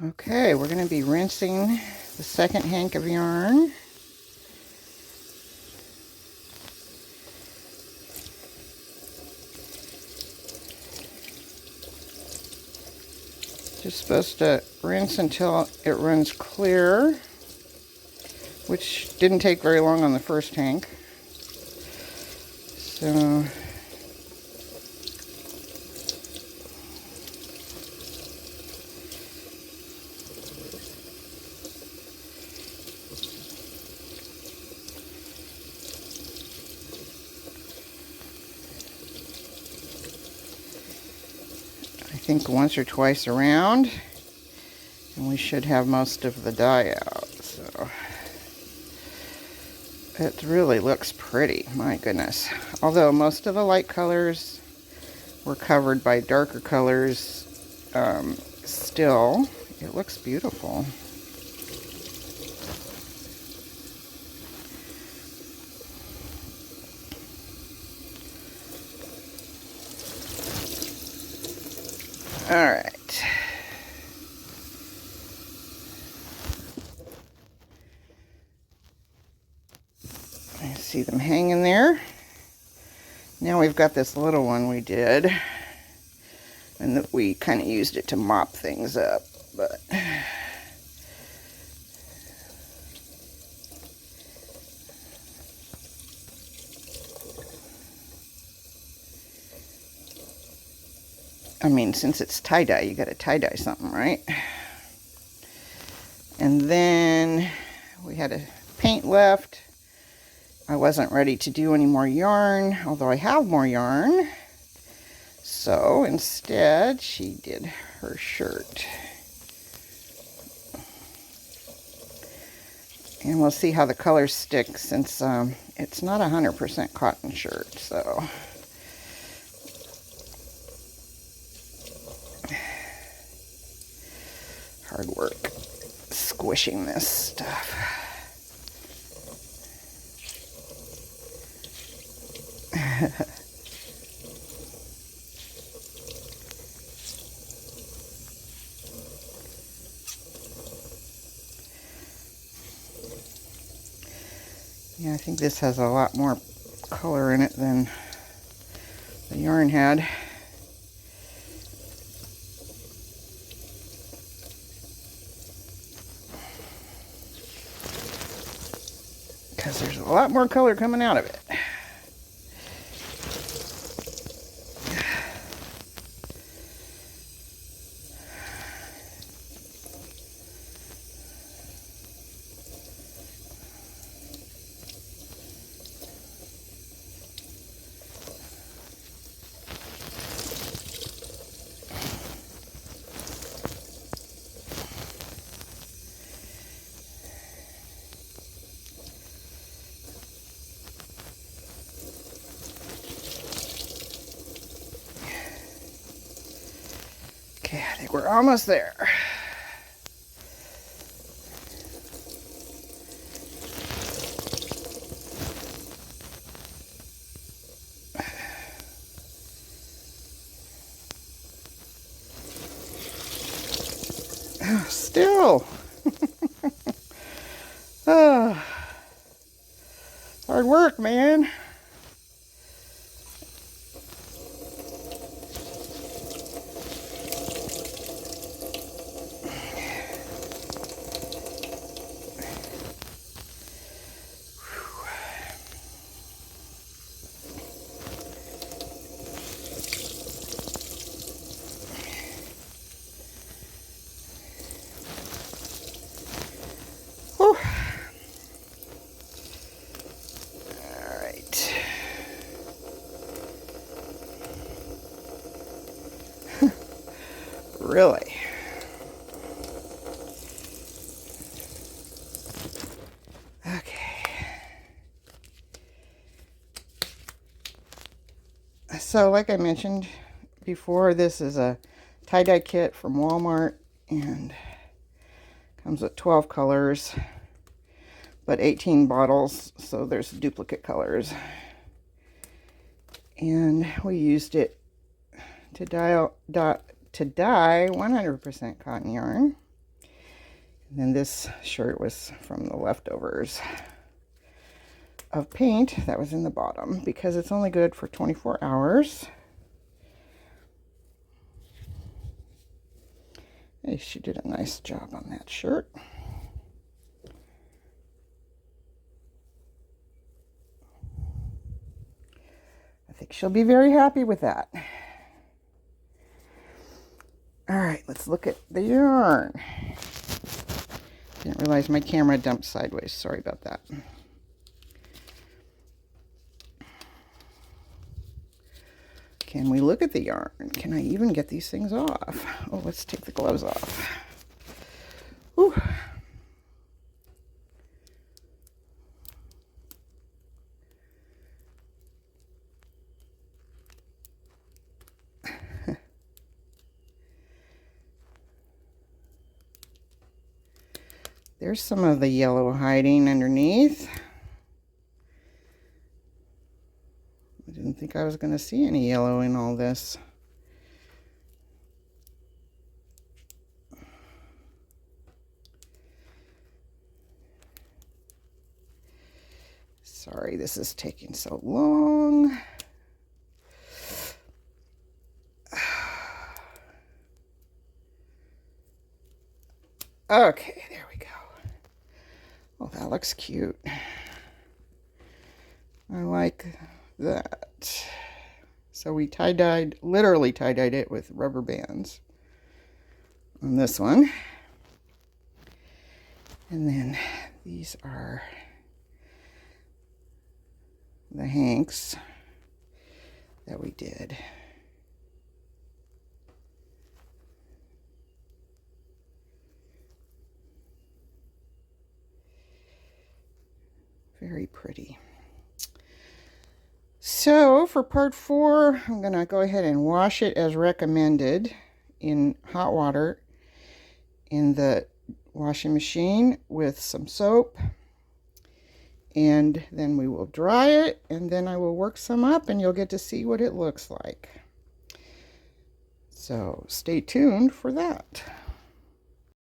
Okay, we're going to be rinsing the second hank of yarn. Just supposed to rinse until it runs clear, which didn't take very long on the first hank. So I think once or twice around, and we should have most of the dye out. So it really looks pretty, my goodness. Although most of the light colors were covered by darker colors, still, it looks beautiful. All right. I see them hanging there. Now we've got this little one we did, and that we kind of used it to mop things up, but I mean, since it's tie-dye, you gotta tie-dye something, right? And then we had a paint left. I wasn't ready to do any more yarn, although I have more yarn. So instead, she did her shirt. And we'll see how the colors stick, since it's not 100% cotton shirt, so. Hard work squishing this stuff. Yeah, I think this has a lot more color in it than the yarn had. Because there's a lot more color coming out of it. Okay, I think we're almost there. Still. Hard work, man. Whew. All right. Really? Okay. So, like I mentioned before, this is a tie-dye kit from Walmart, and comes with 12 colors, but 18 bottles, so there's duplicate colors. And we used it to dye 100% cotton yarn. And then this shirt was from the leftovers of paint that was in the bottom because it's only good for 24 hours. Hey, she did a nice job on that shirt. I think she'll be very happy with that. All right, let's look at the yarn. Didn't realize my camera dumped sideways. Sorry about that. Can we look at the yarn? Can I even get these things off? Oh, let's take the gloves off. Whew. There's some of the yellow hiding underneath. I didn't think I was going to see any yellow in all this. Sorry, this is taking so long. Okay, there we go. Oh, that looks cute. I like that. So we tie-dyed, literally tie-dyed it with rubber bands on this one. And then these are the hanks that we did. Very pretty. So for part 4, I'm going to go ahead and wash it as recommended in hot water in the washing machine with some soap. And then we will dry it, and then I will work some up, and you'll get to see what it looks like. So stay tuned for that.